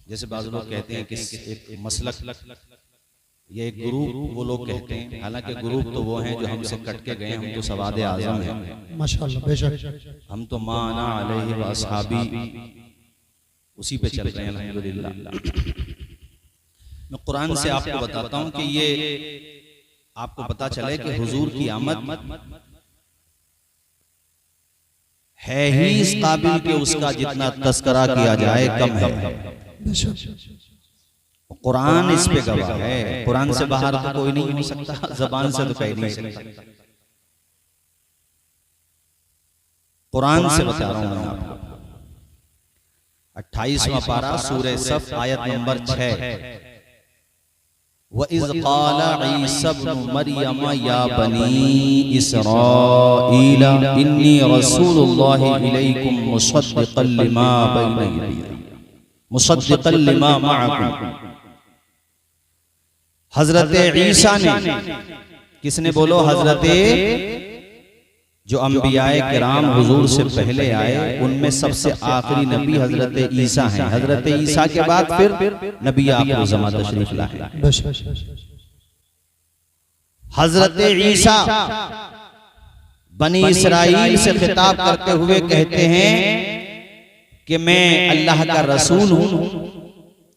जैसे बाज़ लोग कहते हैं कि एक मसलक, ये एक ग्रुप वो लोग कहते हैं, हालांकि ग्रुप तो वो हैं जो हमसे कट के गए, हम तो सवाद आज़म हैं माशाअल्लाह, बेशक हम तो माना अलैहि व अस्हाबी उसी पे चल रहे हैं अल्हम्दुलिल्लाह। मैं कुरान से आपको बताता हूं कि ये आपको पता चले कि हुजूर की आमद है ही इस काबिल के उसका जितना तस्करा किया जाए कम है। कुरान इस पे गवाह है, कुरान से बाहर तो कोई नहीं हो सकता, जबान से तो कह नहीं सकता। कुरान से बता रहा हूं मैं आपको। 28वां पारा सूरह सफ आयत नंबर 6। वइज़ क़ाल ईसा इब्न मरियम या बनी इसराईल इन्नी रसूलुल्लाहि इलैकुम मुसद्दिक़न लिमा मअकुम। हजरत ईसा ने, किसने बोलो, हजरत जो अंबियाए किराम हुजूर से पहले आए उनमें सबसे आखिरी नबी हजरत ईसा हैं। हजरत ईसा के बाद फिर नबी आखिर ज़मां तशरीफ लाए। हजरत ईसा बनी इसराइल से खिताब करते हुए कहते हैं कि मैं अल्लाह का रसूल हूं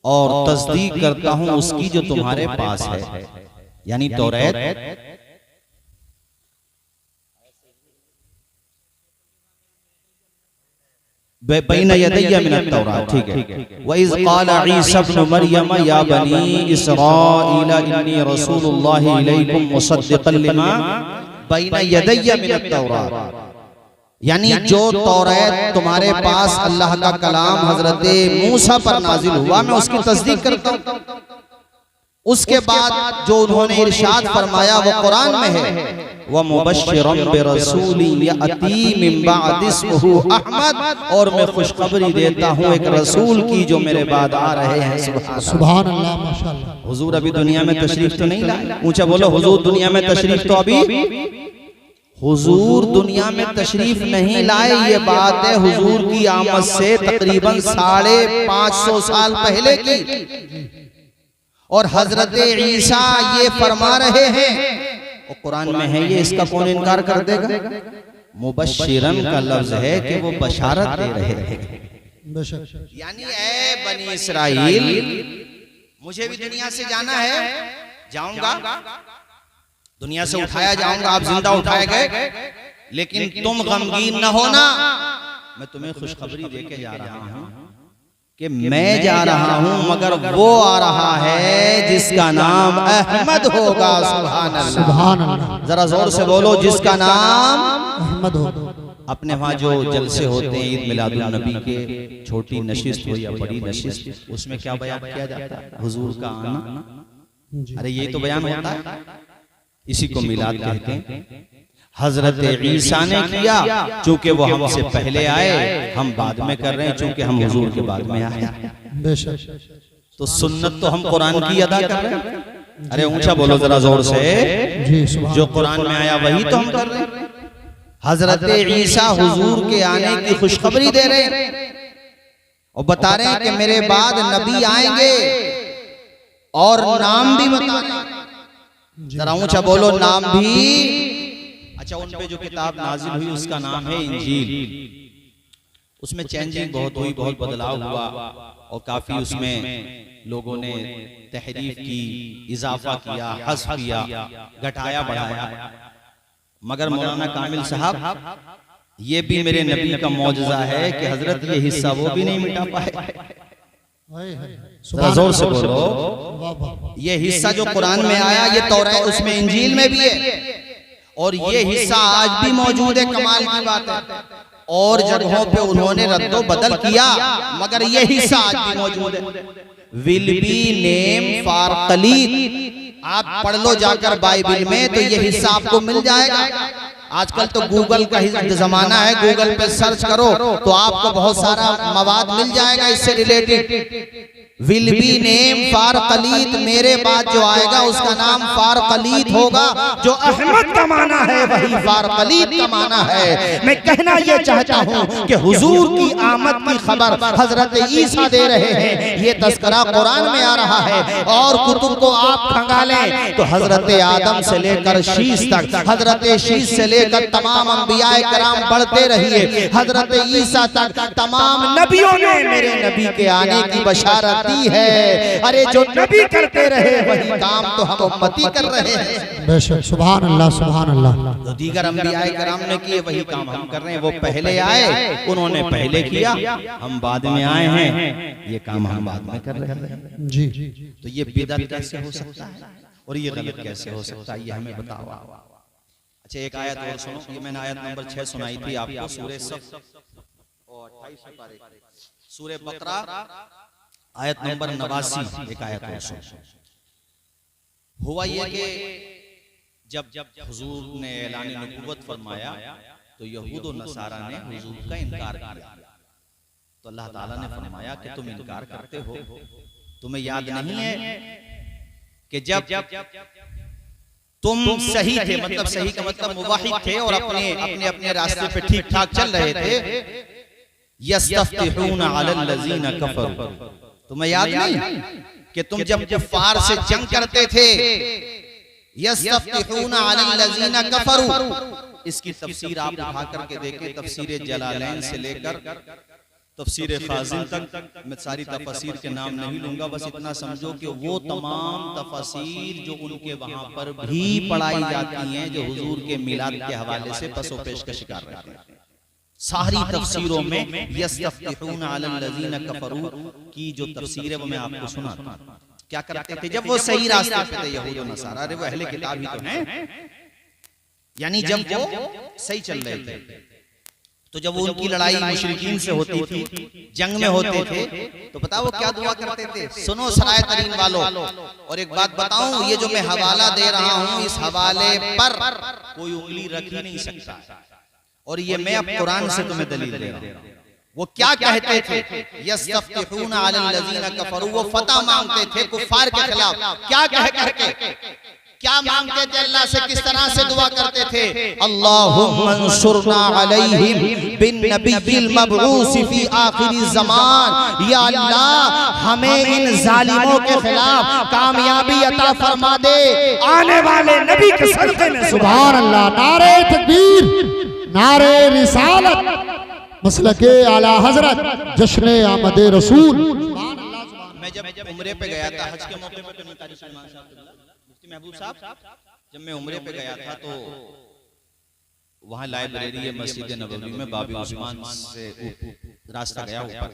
और तस्दीक करता हूं उसकी जो तुम्हारे पास है, यानी तौरात। बैन यदैया मिनत तौरात, ठीक है। वइज़ क़ाल ईसा इब्न मरियम या बनी इसराईल इन्नी रसूलुल्लाहि इलैकुम मुसद्दिक़न लिमा बैन यदैया मिनत तौरात, यानी जो तौरात तुम्हारे पास अल्लाह का कलाम हजरत मूसा पर नाजिल हुआ मैं उसकी तस्दीक करता हूं। उसके बाद जो उन्होंने इरशाद फरमाया वो कुरान में है, व मुबश्शिरन बिरसूलिन याती मिन बअदि इस्मुहु अहमद, और मैं खुशखबरी देता हूँ एक रसूल की जो मेरे बाद आ रहे हैं। सुभान अल्लाह, माशाअल्लाह। हुजूर अभी दुनिया में तशरीफ तो नहीं लाए, ऊंचा बोलो हुजूर दुनिया में तशरीफ तो अभी, हुजूर दुनिया में तशरीफ नहीं लाए। ये बात है हुजूर की आमद से तकरीबन 550 साल पहले की, और हजरत ईसा ये फरमा रहे हैं, और कुरान में है ये, इसका कौन इनकार कर देगा। मुबश्शिरन का लफ्ज है कि वो बशारत दे रहे हैं, यानी ऐ बनी इसराइल मुझे भी दुनिया से जाना है, जाऊंगा, दुनिया से उठाया जाऊंगा, आप जिंदा उठाए गए, लेकिन तुम गमगीन न होना, मैं तुम्हें खुशखबरी देके जा रहा हूं कि मैं जा रहा हूं मगर वो आ रहा है जिसका नाम अहमद होगा। सुभान अल्लाह, जरा जोर से बोलो, जिसका नाम अहमद होगा। अपने वहाँ जो जलसे होते हैं ईद मिलादुन नबी के, छोटी नशिस्त हो या बड़ी नशिस्त, उसमें क्या बयान किया जाता है, हुजूर का आना। अरे ये तो बयान होता है, इसी को मिलाद कहते हैं। हजरत ईसा ने किया चूंकि वो हमसे पहले आए, हम बाद में कर रहे हैं चूंकि हम हुजूर के बाद में आए। तो सुन्नत तो हम कुरान की अदा कर रहे हैं। अरे ऊंचा बोलो जरा जोर से, जो कुरान में आया वही तो हम कर रहे हैं। हजरत ईसा हुजूर के आने की खुशखबरी दे रहे हैं और बता रहे हैं कि मेरे बाद नबी आएंगे, और नाम भी बता रहे हैं। जरा ऊंचा बोलो, नाम भी। अच्छा, उन पे जो किताब नाजिल हुई उसका नाम है इंजील। उसमें चेंजिंग बहुत हुई, बहुत बदलाव हुआ, और काफी उसमें लोगों ने तहरीफ की, इजाफा किया, हज़्फ़ किया, घटाया बढ़ाया। मगर मौलाना कामिल साहब, ये भी मेरे नबी का मौजज़ा है कि हजरत ये हिस्सा वो भी नहीं मिटा पाए। जोर से बोलो, ये हिस्सा जो कुरान में आया ये तौरात उसमें इंजील में भी है, और ये हिस्सा आज भी मौजूद है। कमाल की बात है, और जगहों पे उन्होंने रद्दो बदल किया, मगर ये हिस्सा आज भी मौजूद है। विल बी नेम फॉर कलीद, आप पढ़ लो जाकर बाइबल में, तो ये हिस्सा आपको मिल जाएगा। आजकल तो गूगल का जमाना है, गूगल पे सर्च करो तो आपको बहुत सारा मवाद मिल जाएगा इससे रिलेटेड। विल बी नेम फार कलीत, मेरे बाद जो आएगा उसका नाम फार कलीत होगा। जो अहमद का माना है वही फार कलीत का माना है। मैं कहना ये चाहता हूँ कि हुजूर की आमद की खबर हजरत ईसा दे रहे हैं, ये तस्करा कुरान में आ रहा है। और कुतुब को आप खंगालें तो हजरत आदम से लेकर शीश तक, हजरत शीश से लेकर तमाम अंबियाए कराम बढ़ते रहिए, हजरत ईसा तक तमाम नबियों ने मेरे नबी के आने की बशारत दी है। अरे जो नबी करते रहे वही काम तो हम उम्मती कर रहे हैं। बेशक, सुभान अल्लाह, सुभान अल्लाह। तो दीगर अंबियाए कराम ने किए वही काम हम कर रहे हैं। वो पहले आए, उन्होंने पहले किया, हम बाद में आए हैं, ये काम हम बाद में कर रहे हैं। जी, तो ये बिदअत कैसे हो सकता है और ये गलत कैसे हो सकता है, ये हमें बताओ। अच्छा, एक आयत और सुनो। ये मैंने आयत नंबर 6 सुनाई थी आपको, सूरह सफ और 28 पारे, सूरह बकरा आयत नंबर 89। एक आयत और सुनो। हुआ ये कि जब हुजूर ने ऐलान नबूवत फरमाया तो यहूद और नसारा ने हुजूर का इनकार किया। तो अल्लाह ताला ने फरमाया कि तुम इनकार करते हो, तुम्हें याद नहीं है कि जब तुम सही थे, मतलब सही का मतलब मुवाहिद थे और अपने रास्ते पे ठीक ठाक चल रहे थे, यस्तफ्तिहूना अलल लज़ीना कफरू, तुम्हें याद नहीं कि तुम जब कुफ्फार से जंग करते थे, यस्तफ्तिहूना अलल लज़ीना कफरू। इसकी तफसीर आप उठा करके देखें, तफसीर जलालैन से लेकर तफसीर खाजिन तक। मैं सारी तफसीर के नाम नहीं लूंगा, बस इतना समझो कि वो तमाम तफसीर जो उनके वहां पर भी पढ़ाई जाती हैं, जो हुजूर के मिलाद के हवाले से पसो पेश का शिकार रहते हैं, सारी तफसीरों में यस्तफ्तिहूना अलल लज़ीना कफरू की जो तफसीर है वो मैं आपको सुनाता हूं। क्या करते थे जब वो सही रास्ते पे थे यहूद और नसारा? अरे वो अहले किताब ही तो हैं, यानी जब वो सही चल रहे थे, तो जब वो उनकी लड़ाई मुशरिकीन से होती थी, जंग में होते थे, तो पता वो क्या दुआ करते थे? सुनो सराय तरीन वालों, और एक बात बताऊं, ये जो मैं हवाला दे रहा हूं, इस हवाले पर कोई उंगली रख ही नहीं सकता, और ये मैं अब कुरान से तुम्हें दलील दे रहा हूं। वो क्या कहते थे? यस्तफ्तिहूना अलल लज़ीना कफरू, वो फतह मांगते थे कुफ्फार के खिलाफ। क्या कह करके क्या मांगते थे अल्लाह से? किस तरह से दुआ करते थे? अल्लाहुम्मा अंसुरना अलैहिम बिन नबिय्यिल मबऊस फी आखिरी ज़मान, या अल्लाह हमें इन जालिमों के खिलाफ कामयाबी अता फरमा दे आने वाले नबी के सदक़े में। सुभान अल्लाह, नारे तकबीर, नारे रिसालत, मसलके आला हजरत, जश्न आमद रसूल। मैं जब उम्रे पे गया था, हज के मौके पे मुफ्ती महबूब साहब, जब मैं उम्रे पे गया था तो वहाँ लाइब्रेरी है मस्जिद नबवी में, बाबी उस्मान से रास्ता गया ऊपर,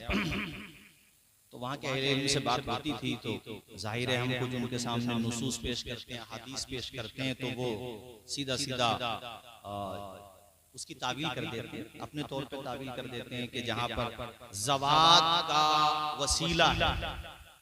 तो वहाँ के अहले इल्म से बात होती थी, तो जाहिर है हम कुछ उनके सामने नुसूस पेश करते हैं, हदीस पेश करते हैं, तो वो सीधा सीधा उसकी तावील कर देते हैं, अपने तौर पे तावील कर देते हैं कि जहाँ पर ज़वात का वसीला है,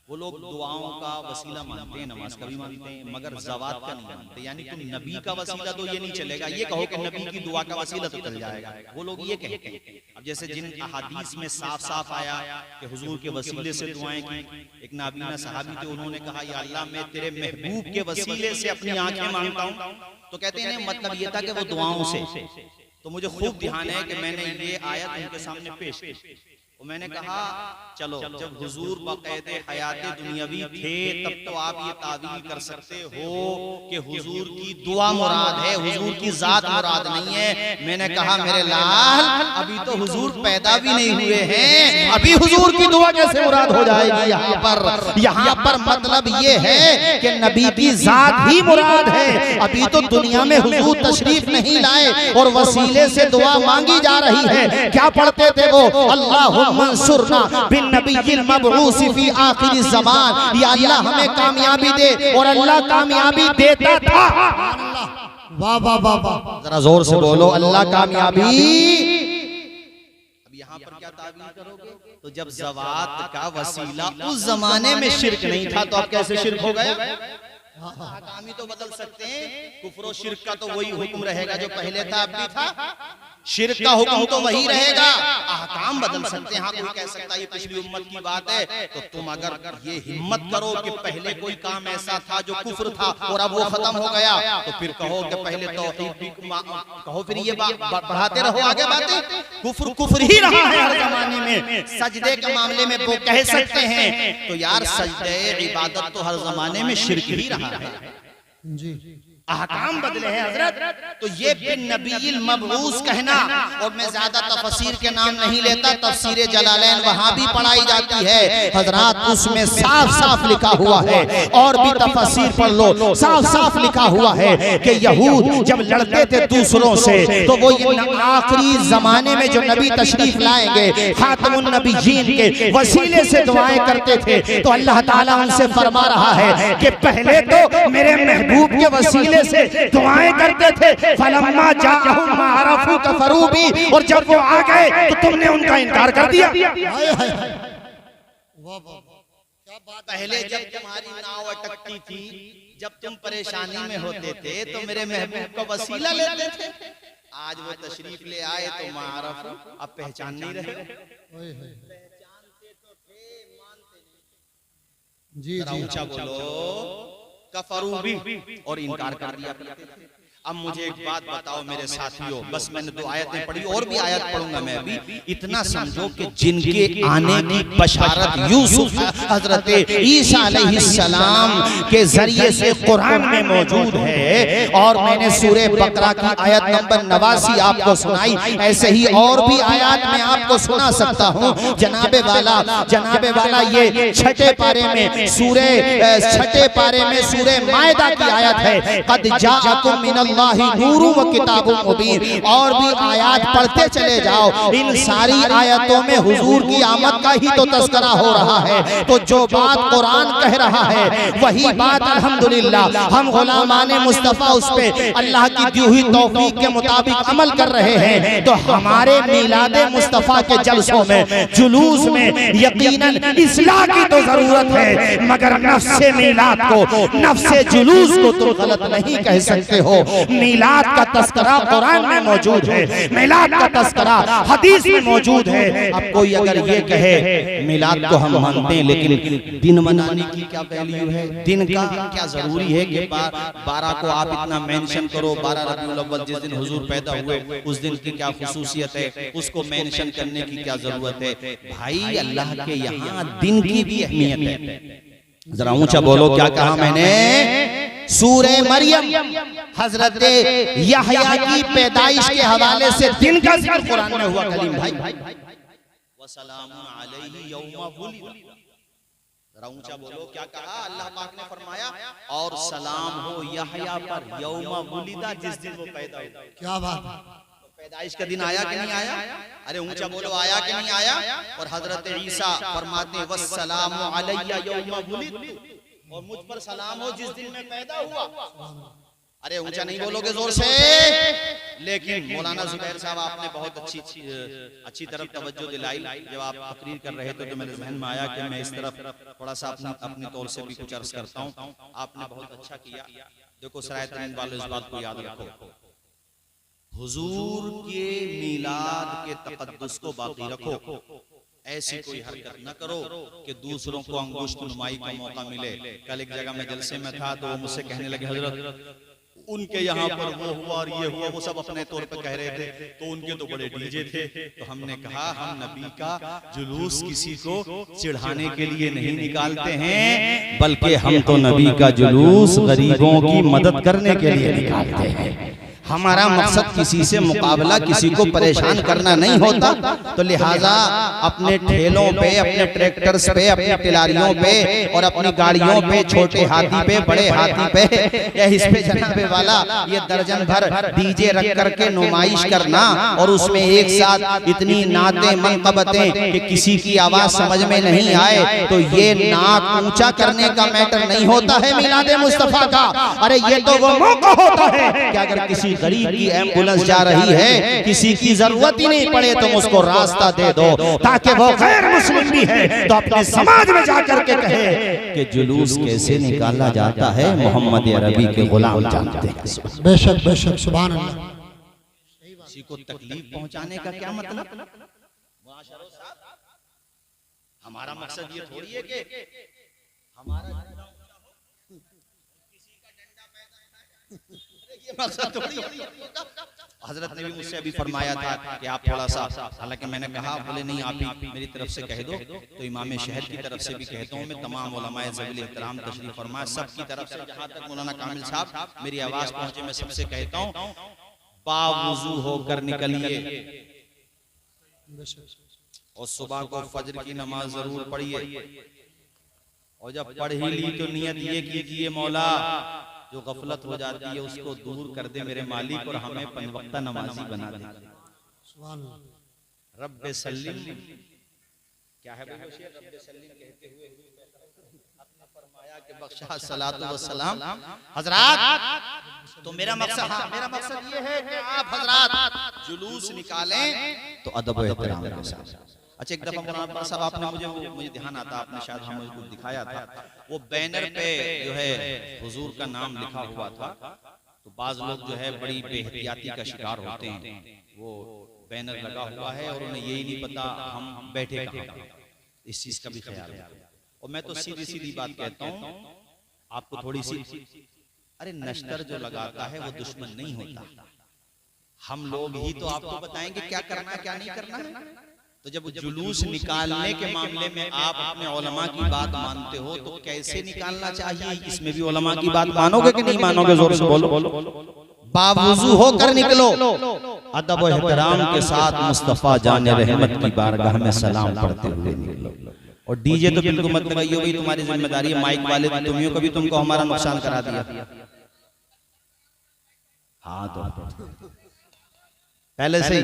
वो लोग दुआओं का वसीला मानते हैं, नमाज का भी मानते हैं, मगर ज़वात का नहीं मानते। यानी तुम नबी का वसीला तो ये नहीं चलेगा, ये कहो कि नबी की दुआ का वसीला तो चल जाएगा, वो लोग ये कहते हैं। अब जैसे जिन अहादीस में साफ साफ आया कि हुजूर के वसीले से दुआएं की, एक नाबीना सहाबी थे, उन्होंने कहा या अल्लाह मैं तेरे महबूब के वसीले से अपनी आंखें मांगता हूँ, तो कहते हैं मतलब ये था कि वो दुआओं से। तो मुझे खूब ध्यान है कि मैंने ये आयत उनके सामने पेश की, तो मैंने कहा चलो जब हुजूर बाक़ायदे हयाते दुनियावी थे तब तो आप ये तावील कर सकते हो कि हुजूर की दुआ मुराद है, हुजूर की जात मुराद नहीं है। मैंने कहा मेरे लाल, अभी तो हुजूर पैदा भी नहीं हुए हैं, अभी हुजूर की दुआ कैसे मुराद हो जाएगी? यहाँ पर मतलब ये है कि नबी की जात ही मुराद है। अभी तो दुनिया में हुजूर तशरीफ नहीं लाए और वसीले से दुआ मांगी जा रही है। क्या पढ़ते थे वो? अल्लाह मंसूरना बिन नबिय्यिल मबऊस फी आखिरी ज़मान, या अल्लाह हमें कामयाबी दे, और अल्लाह कामयाबी देता था। वाह वाह वाह वाह, जरा जोर से बोलो अल्लाह कामयाबी। अब यहाँ पर क्या तावील करोगे? तो जब ज़वात का वसीला उस जमाने में शिर्क नहीं था, तो अब कैसे शिर्क हो गया? काम ही तो बदल सकते हैं, कुफ्र और शिर्क का तो वही हुक्म रहेगा जो पहले था अब भी था। शिर्क का हुक्म तो वही रहेगा, अहकाम बदल सकते हैं। हाँ, कोई कह सकता है ये पिछली उम्मत की बात है, तो तुम अगर ये हिम्मत करो कि पहले कोई काम ऐसा था जो कुफ्र था और अब वो खत्म हो गया, तो फिर कहो कि पहले तौहीद भी कहो, फिर ये बढ़ाते रहो आगे बातें। कुफ्र कुफ्र ही रहा है हर जमाने में। सजदे के मामले में वो कह सकते हैं, तो यार सजदे इबादत तो हर जमाने में शिर्क ही रहा है जी। अहकाम बदले हैं हजरत। तो ये बिन नबील मबऊस कहना, और मैं ज्यादा तफसीर के नाम नहीं लेता, तफसीर जलालैन वहां भी पढ़ाई जाती है हजरत, उसमें साफ साफ लिखा हुआ है, और भी तफसीर पढ़ लो, साफ साफ लिखा हुआ है कि यहूद जब लड़ते थे दूसरों से, तो वो ये आखिरी जमाने में जो नबी तशरीफ लाएंगे खातमुन नबीयीन के वसीले से दुआएं करते थे, तो अल्लाह ताला उनसे फरमा रहा है कि पहले तो मेरे महबूब के वसीले से दुआएं करते थे, फलम्मा जाअहुम मा अरफू कफरू बी, और जब वो आ गए तो तुमने उनका इनकार कर दिया। पहले जब तुम्हारी नाव अटकती थी, जब तुम परेशानी में होते थे, तो मेरे महबूब का वसीला लेते थे। आज वो तशरीफ ले आए तो मा अरफू, अब पहचान नहीं रहे। पहचानते तो थे, मानते नहीं। जी जी, ऊंचा बोलो, कफरू भी, और इनकार कर दिया करते थे। अब मुझे एक बात बताओ मेरे साथियों, बस मैंने 2 आयतें पढ़ी, और भी आयत पढ़ूंगा मैं अभी। इतना समझो कि जिनके आने की बशारत यूसुफ हजरत ईसा अलैहिस्सलाम के जरिए से कुरान में मौजूद है, और मैंने सूरह बकरा की आयत नंबर 89 आपको सुनाई, ऐसे ही और भी आयत मैं आपको सुना सकता हूँ। जनाबे वाला ये छठे पारे में सूरह मायदा की आयत है, कद जाअकुम मिनल्लाहि नूरुन व किताबुम मुबीन। और भी आयत पढ़ते चले जाओ, इन सारी आयतों में हुजूर की आमद का ही तो तज़किरा हो रहा है। तो जो बात कुरान कह रहा है वही बात अल्हम्दुलिल्लाह हम गुलामाने मुस्तफ़ा उस पे अल्लाह की दी हुई तौफीक के मुताबिक अमल कर रहे हैं। तो हमारे मिलादे मुस्तफ़ा के जलसों में, जुलूस में यकीनन इस्लाह की तो जरूरत है, मगर नफ्से मिलाद को, नफ्से जुलूस को तुम गलत नहीं कह सकते हो। मिलाद का तस्करा कुरान में मौजूद है, मिलाद का तस्करा हदीस में मौजूद है। अब कोई अगर ये कहे मिलाद को हम मानते हैं, लेकिन दिन मनाने की क्या वैल्यू है, दिन का क्या जरूरी है कि 12 को आप इतना मेंशन करो, 12 रबीउल अव्वल जिस दिन हुजूर पैदा हुए उस दिन की क्या खुसूसियत है, उसको मेंशन करने की क्या जरूरत है। भाई अल्लाह के यहाँ दिन की भी अहमियत है। जरा ऊंचा बोलो, क्या कहा मैंने? सूरह मरियम हजरत यहया की पैदाइश के हवाले से दिन का जिक्र कुरान में हुआ कलीम भाई। वसलामुन अलैहि यौमा वुलिद। जरा ऊंचा बोलो, क्या कहा? अल्लाह पाक ने फरमाया और सलाम हो यहया पर यौमा वुलिदा, जिस दिन वो पैदा हुआ। क्या बात है? पैदाइश का दिन आया कि नहीं आया? अरे ऊंचा बोलो, आया कि नहीं आया? और हजरत ईसा फरमाते वस्सलामु अलैया यौमा वुलिद, और मुझ पर सलाम हो जिस दिन मैं पैदा हुआ। अरे ऊंचा नहीं बोलोगे जोर से। लेकिन मौलाना जुबैर साहब आपने बहुत अच्छी तरफ तवज्जो दिलाई। जब आप तकरीर कर रहे थे तो मेरे जहन में आया कि मैं इस तरफ थोड़ा सा अपनी तौर से भी कुछ अर्ज करता हूँ। आपने बहुत अच्छा किया। देखो सरायतरीन वालों, इस बात को याद रखो, हुजूर के मिलाद के तकद्दुस को बाकी रखो। ऐसी कोई हरकत न करो कि दूसरों को अंगुष्ठ नुमाई का मौका मिले। कल एक जगह में जलसे में था तो वो मुझसे कहने लगे, हजरत उनके यहाँ पर वो हुआ और ये हुआ, वो सब अपने तौर पे कह रहे थे, तो उनके तो बड़े डीजे थे। तो हमने कहा हम नबी का जुलूस किसी को चिढ़ाने के लिए नहीं निकालते हैं, बल्कि हम तो नबी का जुलूस गरीबों की मदद करने के लिए निकालते हैं। हमारा मकसद किसी से मुकाबला, किसी को परेशान करना नहीं होता। तो लिहाजा अपने ठेलों पे, अपने ट्रैक्टर्स पे, अपनी टिलारियों पे और अपनी गाड़ियों पे, छोटे हाथी पे, बड़े हाथी पे, या इस पे जनाबे वाला ये दर्जन भर डीजे रख करके नुमाइश करना और उसमें एक साथ इतनी नातें मनकबतें कि किसी की आवाज समझ में नहीं आए, तो ये नाक ऊंचा करने का मैटर नहीं होता है मिलादे मुस्तफा का। अरे ये तो वो मौका होता है कि अगर किसी गरीब की एम्बुलेंस जा रही है, किसी की जरूरत ही नहीं पड़े, तुम उसको रास्ता दे दो ताकि वो गैर मुस्लिम भी है तो अपने समाज में जाकर के कहे कि जुलूस कैसे निकाला जाता है मोहम्मद अरबी के गुलाम जानते हैं। बेशक बेशक, सुभान अल्लाह। किसी को तकलीफ पहुंचाने का क्या मतलब? हमारा मकसद ये थोड़ी है कि हमारा किसी का डंडा पैदा ये मकसद थोड़ी है। हजरत ने भी मुझसे अभी फरमाया था कि आप थोड़ा सा, हालांकि मैंने कहा, बोले नहीं आप ही मेरी तरफ से कह दो, तो इमाम शहर की तरफ से भी कहता हूँ मैं, तमाम उलमाए ज़वील एहतराम तशरीफ फरमा सब की तरफ से, जहाँ तक मौलाना कामिल साहब मेरी आवाज पहुंचे मैं सबसे कहता हूँ, बावुज़ू होकर निकलिए और सुबह को फजर की नमाज जरूर पढ़िए, और जब पढ़ ही ली तो नियत ये कीजिए मौला जो गफलत हो जाती है उसको दूर कर दे मेरे मालिक, और हमें पंजवक्ता नमाजी बना दे। रब्बे सल्लिम क्या है बोलो शेख? रब्बे सल्लिम कहते हुए अपना फरमाया कि बख्शा सलातो व सलाम। हजरात तो मेरा मकसद ये है कि आप हजरात जुलूस निकालें तो अदब व एहतराम के साथ। अच्छा, एक दफा मौलाना साहब आपने मुझे ध्यान आता, आपने शायद हमें कुछ दिखाया था, वो बैनर पे जो है हुजूर का नाम लिखा हुआ था, तो बाज लोग जो है बड़ी बेहतियाती का शिकार होते हैं, वो बैनर लगा हुआ है और उन्हें यही नहीं पता हम बैठे कहाँ, इस चीज का भी ख्याल है। और मैं तो सीधी सीधी बात कहता हूँ आपको, थोड़ी सी, अरे नश्तर जो लगाता है वो दुश्मन नहीं होता, हम लोग ही तो आपको बताएंगे क्या करना क्या नहीं करना। तो जब जुलूस निकालने के मामले में आप अपने उलमा की बात मानते हो तो कैसे निकालना चाहिए, इसमें भी उलमा की बात मानोगे कि नहीं मानोगे? जोर से बोलो। बावुज़ू होकर निकलो, अदब व एहतराम के साथ मुस्तफा जाने रहमत की बारगाह में सलाम पढ़ते हुए निकलो। और डीजे तो बिल्कुल मत लगाइए भाई, तुम्हारी जिम्मेदारी है, माइक वाले तुम कभी तुमको हमारा नुकसान करा दिया। हाँ तो पहले से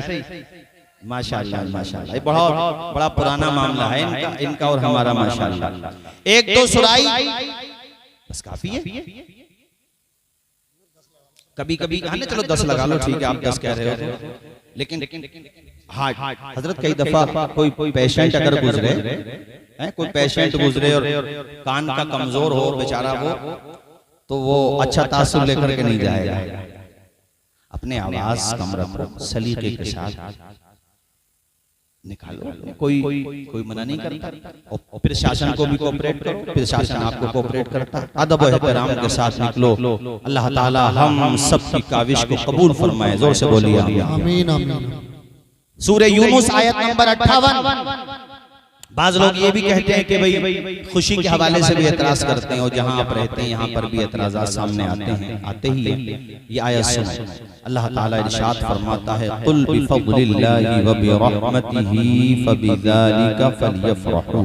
माशाअल्लाह माशाअल्लाह, ये बड़ा पुराना मामला है इनका और हमारा माशाअल्लाह। एक दो सुराई बस काफी है, कभी कभी चलो 10 लगा लो, ठीक है आप 10 कह रहे हो, लेकिन हाँ हजरत कई दफा कोई पेशेंट अगर गुजरे है, कोई पेशेंट गुजरे और कान का कमजोर हो बेचारा वो, तो वो अच्छा तासुर लेकर के नहीं जाएगा, अपने आवाज कम रखो, सलीके के साथ निकालो, कोई मना नहीं करता, और फिर शासन को भी कोऑपरेट करो, फिर शासन आपको कोऑपरेट करता है। अदब व एहतराम के साथ निकलो, अल्लाह ताला हम सब की काविश को कबूल फरमाए। जोर से बोलिए आमीन आमीन। सूरह यूनुस आयत नंबर 58। बाज लोग ये भी कहते हैं कि भाई खुशी के हवाले से भी एतराज करते हैं, और जहां आप रहते हैं यहाँ पर भी एतराज़ात सामने आते ही ये आयत सुनो। अल्लाह ताला इरशाद फरमाता है, कुल बिफज़लिल्लाहि व बिरहमतिही फबिज़ालिका फलयफ़रहू।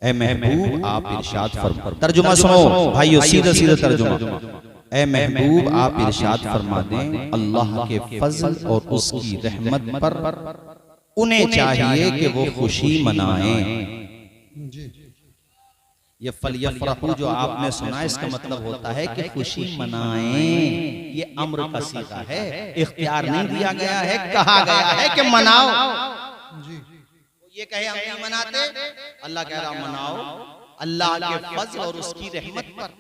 ए महबूब आप इरशाद फरमा, तर्जुमा सुनो भाइयों, सीधा सीधा तर्जुमा। ए महबूब आप इरशाद फरमा दें, अल्लाह के फज़ल और उसकी रहमत पर उन्हें चाहिए कि वो खुशी मनाएं। ये फलयफ़रहू जो आपने सुना, इसका मतलब होता है कि खुशी मनाएं। ये अम्र का सीगा है, इख्तियार नहीं दिया गया है, कहा गया है कि मनाओ। ये कहे हम नहीं मनाते, अल्लाह कह रहा मनाओ, अल्लाह के फज़ल और उसकी रहमत पर।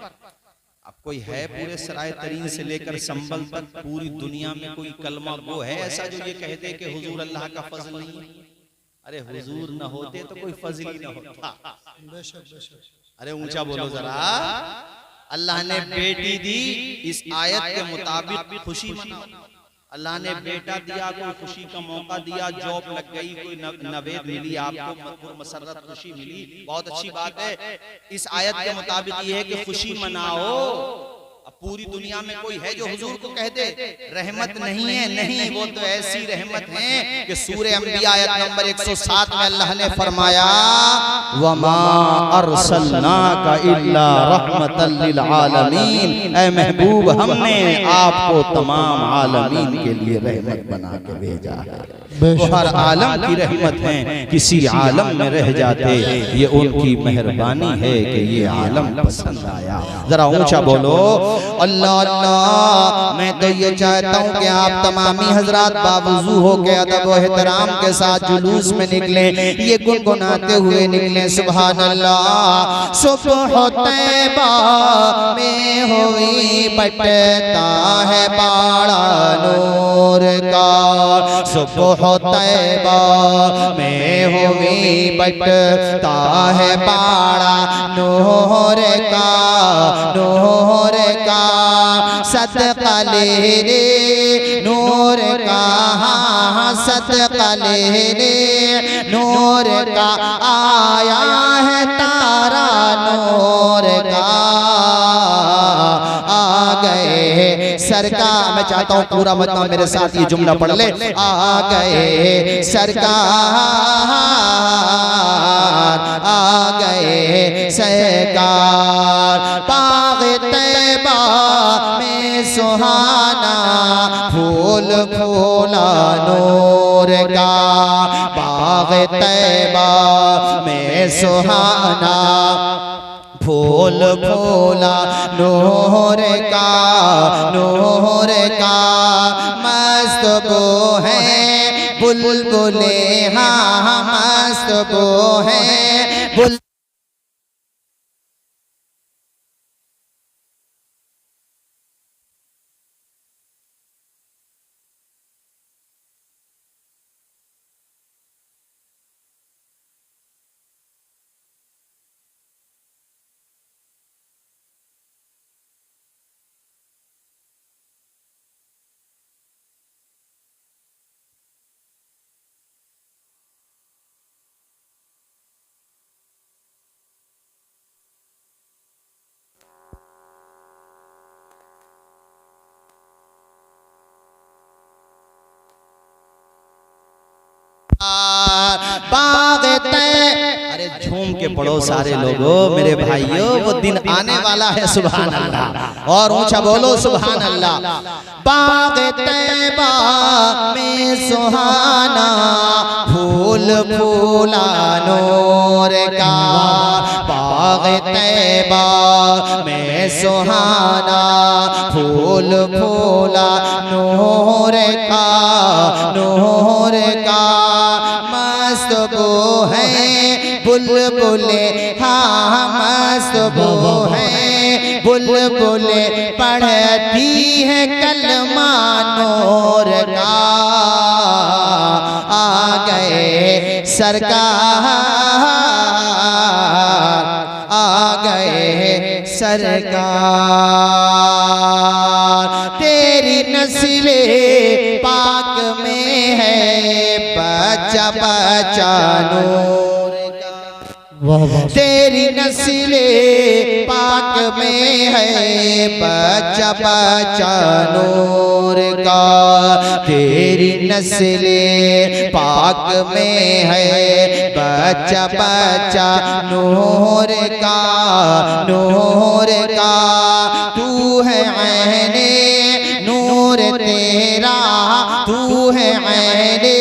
अब कोई है पूरे सराय तरीन से लेकर संबल तक पूरी दुनिया में कोई कलमा गो है ऐसा जो ये कह दे कि हुजूर अल्लाह का फजल नहीं है? अरे हुजूर न होते तो कोई फजल ही न होता। अरे ऊंचा बोलो जरा। अल्लाह ने बेटी दी, इस आयत के मुताबिक खुशी मनाओ। अल्लाह ने बेटा दिया, कोई खुशी का मौका दिया, जॉब लग गई, कोई नवेद मिली आपको, मधुर मसरत खुशी मिली, बहुत अच्छी बात है। इस आयत के मुताबिक ये है कि खुशी मनाओ। अब पूरी दुनिया में कोई है जो हुजूर को कह दे रहमत नहीं है? नहीं, वो तो ऐसी रहमत है कि सूरह अंबिया आयत नंबर 107 में अल्लाह ने फरमाया, वमा अरसलनाका इल्ला रहमतल लिल आलमीन। ऐ महबूब हमने आपको तमाम आलमीन के लिए रहमत बना के भेजा है। वो हर आलम की रहमत है, किसी आलम में रह जाते ये उनकी मेहरबानी है कि ये आलम पसंद आया। जरा ऊंचा बोलो, अल्लाह अल्लाह, मैं तो ये चाहता हूँ कि आप तमामी हजरात बावजू हो के अदब व एहतराम के साथ जुलूस में निकले, ये गुनगुनाते हुए निकले सुभान अल्लाह। सुबह तैबा में हुई बटता है बाड़ा नूर का, सुबह तैबा में हुई बटता है बाड़ा नूर का, नूर का सदका ले रे नूर का, सदका ले रे नूर का, आया है तारा नूर का, आ गए सरकार। मैं चाहता हूँ पूरा मतलब मेरे साथ ये जुमला पढ़ ले, आ गए सरकार, आ गए सरकार, बाग़ तैबा में सुहाना फूल फूला नूर का, बाग़ तैबा में सुहाना फूल फूला नूर का, नूर का मस्त वो है बुलबुले, हाँ मस्त वो है बुल बाग़ तैबा। अरे झूम के पढ़ो सारे लोगों, मेरे भाइयों, वो दिन आने वाला है सुभान अल्लाह, और ऊंचा बोलो सुभान अल्लाह। बाग़ तैबा में सुहाना फूल फूला नूर का, बाग़ तैबा में सुहाना फूल फूला नूर का, नूर का मस्त वो है बुलबुले, हाँ मस्त वो है बुलबुले, पढ़ती है कलमा नूर का, आ गए सरकार, आ गए सरकार, तेरी नस्ले पाक में है बच्चा बच्चा नूर का, वाह वाह, तेरी नस्ले पाक में है बच्चा बच्चा नूर का, तेरी नस्ले पाक में है बच्चा बच्चा नूर का, नूर का, तू है ऐने नूर तेरा, तू है ऐने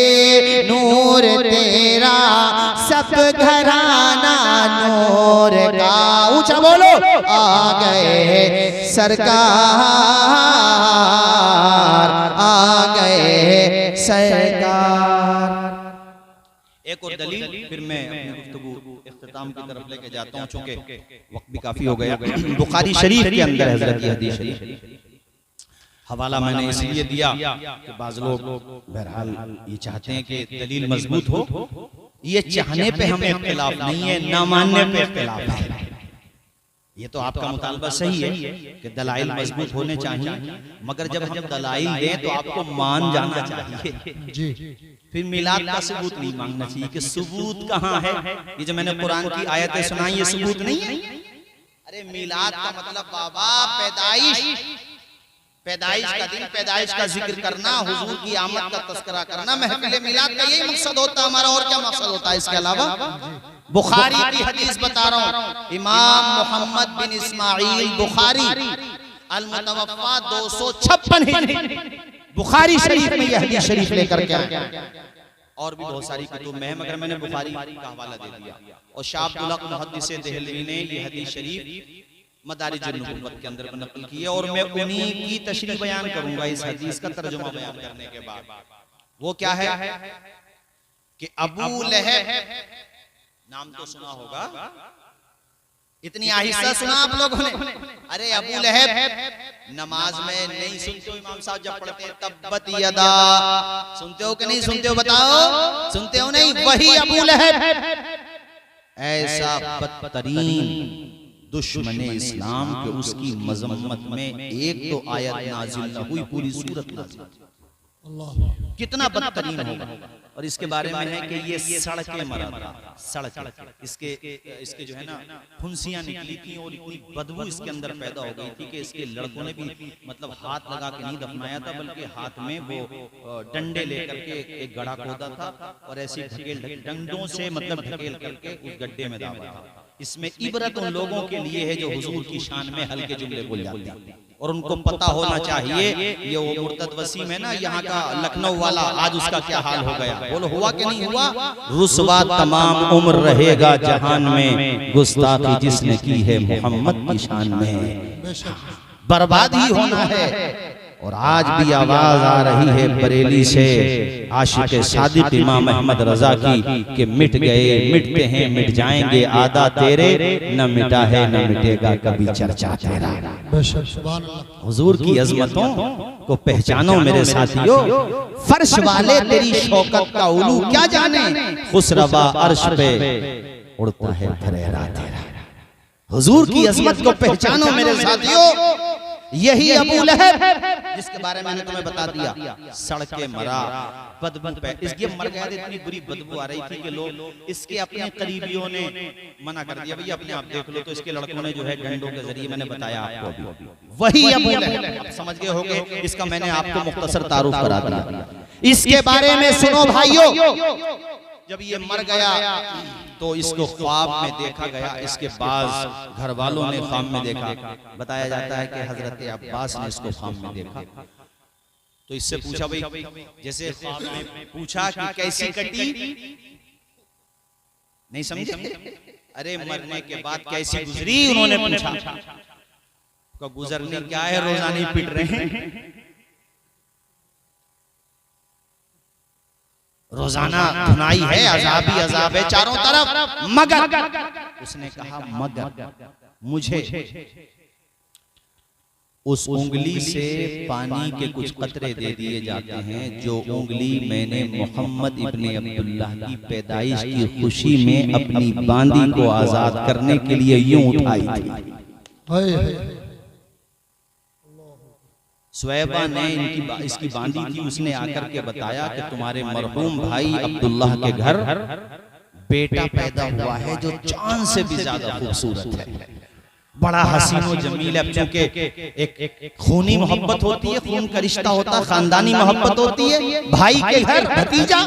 नूर तेरा, सब घराना नूर का, ऊंचा बोलो, आ गए सरकार, आ गए सरकार। एक और दलील, फिर मैं अपनी गुफ्तगू इख्तिताम की तरफ लेके जाता हूँ, चूंकि वक्त भी काफी हो गया। बुखारी शरीफ के अंदर हजरत की हदीस शरीफ, हवाला मैंने इसलिए दिया कि बाज़ लोग बहरहाल ये चाहते हैं कि दलील मजबूत हो, ये चाहने पे हमें इख्तिलाफ नहीं है, ना मानने पे इख्तिलाफ है। ये तो आपका मुतालबा सही है कि दलाइल मजबूत होने चाहिए, मगर जब हम दलाइल दें तो आपको मान जाना चाहिए जी, फिर मिलाद का सबूत नहीं मांगना चाहिए कि सबूत कहाँ है। ये जो मैंने कुरान की आयतें सुनाई ये सबूत नहीं है। अरे मिलाद का मतलब बाबा पैदाइश, पैदाइश का दिन, पैदाइश का जिक्र करना, हुजूर की आमद का तस्करा करना, महफिल मिलाद का यही मकसद होता है हमारा, और क्या मकसद होता है इसके अलावा। बुखारी की हदीस बता रहा हूँ, इमाम मोहम्मद बिन इस्माइल बुखारी अल-मुतवफ़्फ़ा 256 बुखारी शरीफ में यह हदीस शरीफ लेकर के आए, और भी बहुत सारी कुतुब में है, मगर मैंने बुखारी का हवाला दे दिया। और शाह अब्दुल हक मुहद्दिस देहलवी ने यह हदीस शरीफ मदारिजुन नबुव्वत के अंदर नकल की है, और मैं उन्हीं की तशरीह बयान करूंगा इस हदीस का तर्जुमा बयान करने के बाद। वो क्या है कि अबू लहब, नाम तो सुना होगा, इतनी आहिस्ता सुना आप लोगों ने? अरे अबू लहब नमाज में नहीं सुनते हो इमाम साहब जब पढ़ते हैं तब्बत यदा, सुनते हो कि नहीं सुनते हो? बताओ, सुनते हो नहीं? वही अबू लहब, ऐसा बदतरीन दुश्मन इस्लाम के उसकी मजम्मत में एक तो आयत नाजिल न हुई, पूरी सूरत नाजिल। कितना बदतरीन होगा। और इसके बारे में है कि ये सड़कें मरा था, सड़क इसके जो है ना फुंसियां निकली थी और इतनी बदबू इसके अंदर पैदा हो गई थी कि इसके लड़कों ने भी मतलब हाथ लगा के नहीं दफनाया था, बल्कि हाथ में वो डंडे लेकर के एक गड्ढा खोदा था और ऐसी डंडों से मतलब ढकेल करके उस गड्ढे में डाला था। इसमें इबरत उन लोगों के लिए है जो हुजूर की शान में हल्के जुमले बोल जाते हैं, और उनको पता होना चाहिए ये वो मुर्तद वसीम है ना यहाँ का लखनऊ वाला, आज उसका क्या हाल हो गया। बोलो हुआ कि नहीं हुआ? रुसवा तमाम उम्र रहेगा जहान में, गुस्ताखी जिसने की है मोहम्मद की शान में, बर्बाद ही होना है। और आज भी आवाज आ रही है बरेली से आशिक सादिक इमाम अहमद रजा की कि मिट गए, मिटते हैं, मिट जाएंगे आदा तेरे, न मिटा है न मिटेगा कभी चर्चा तेरा। हुजूर की अजमतों को पहचानो मेरे साथियों, फर्श वाले तेरी शौकत का उलू क्या जाने, खुसरवा अर्श पे उड़ता है फरेरा तेरा। हुजूर की अजमत को पहचानो मेरे साथियों। यही अबू लहब जिसके बारे में मैंने तुम्हें बता दिया, सड़के मरा, बदबू पे इसके मर गया, इतनी बुरी बदबू आ रही थी कि लोग इसके अपने करीबियों ने मना कर दिया, भैया अपने आप देख लो। तो इसके लड़कों ने जो है डंडों के जरिए, मैंने बताया आपको, वही अबू लहब। समझ गए होंगे, इसका मैंने आपको मुख्तसर तारुफ करा दिया। इसके बारे में सुनो भाइयों, जब ये मर गया तो इसको ख्वाब में देखा गया, इसके बाद घर वालों ने ख्वाब में देखा। बताया जाता है कि हजरत अब्बास ने इसको ख्वाब में देखा, तो इससे पूछा, भाई जैसे ख्वाब में पूछा कि कैसी कटी, नहीं समझे? अरे मरने के बाद कैसी गुजरी उन्होंने पूछा। तो गुजरनी क्या है, रोजाना ही पिट रहे हैं, रोजाना धुनाई है, अजाब ही अजाब है चारों तरफ। मगर उसने कहा, मगर मुझे उस उंगली से पानी के कुछ कतरे दे दिए जाते हैं, जो उंगली मैंने मोहम्मद इब्ने अब्दुल्लाह की पैदाइश की खुशी में अपनी बांदी को आजाद करने के लिए यूं उठाई थी। सुएबा ने इसकी बांधी थी, उसने आकर के बताया कि तुम्हारे मरहूम भाई अब्दुल्लाह के घर बेटा पैदा हुआ है जो चांद से भी ज्यादा खूबसूरत है, बड़ा हसीन व जमील है। क्योंकि एक खूनी मोहब्बत होती है, खून का रिश्ता होता है, खानदानी मोहब्बत होती है, भाई के घर भतीजा।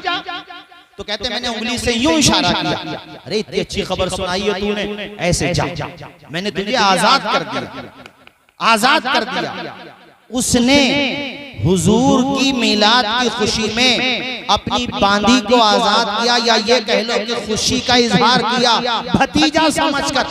तो कहते मैंने उंगली से यूं इशारा किया, अरे इतनी अच्छी खबर सुनाई है तूने, ऐसे जा, मैंने तुझे आजाद कर दिया, आजाद कर दिया। उसने हुजूर की मिलाद की खुशी में अपनी बांदी को आजाद किया, या ये कह लो कि खुशी का इजहार किया भतीजा समझकर,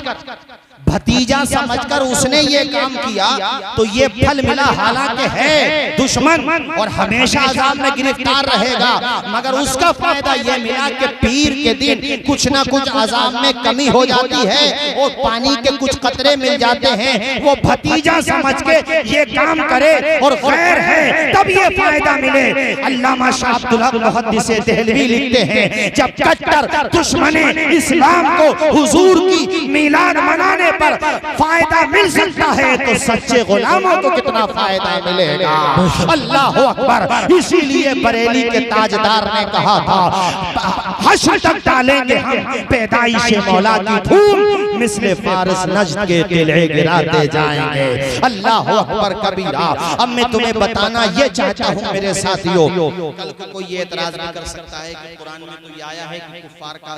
भतीजा समझकर उसने ये काम किया, तो ये फल मिला। हालांकि है दुश्मन और हमेशा अजाब में गिरफ्तार रहेगा, मगर उसका फायदा ये मिला कि पीर के दिन कुछ ना कुछ अजाब में कमी हो जाती है और पानी के कुछ कतरे मिल जाते हैं। वो भतीजा समझ के ये काम करे और खैर है तब ये फायदा मिले। अल्लामा शाह अब्दुल हक मुहद्दिस देहलवी लिखते हैं, जब कट्टर दुश्मन इस्लाम को हुजूर की मिलाद मनाने पर फायदा मिल सकता है, तो सच्चे गुलामों को कितना फायदा मिलेगा। अल्लाह अकबर। इसीलिए बरेली के ताजदार ने कहा था, हश्र तक डालेंगे हम पैदाइश मौला की धूम, मिस्ले फारिस नज्द के किले गिराते जाएंगे। अल्लाह अकबर कबीरा। अब मैं तुम्हें बताना ये चाहता हूँ मेरे साथियों, कल को कोई ये एतराज भी कर सकता है कि कुरान में तो ये आया है कि कुफ्फार का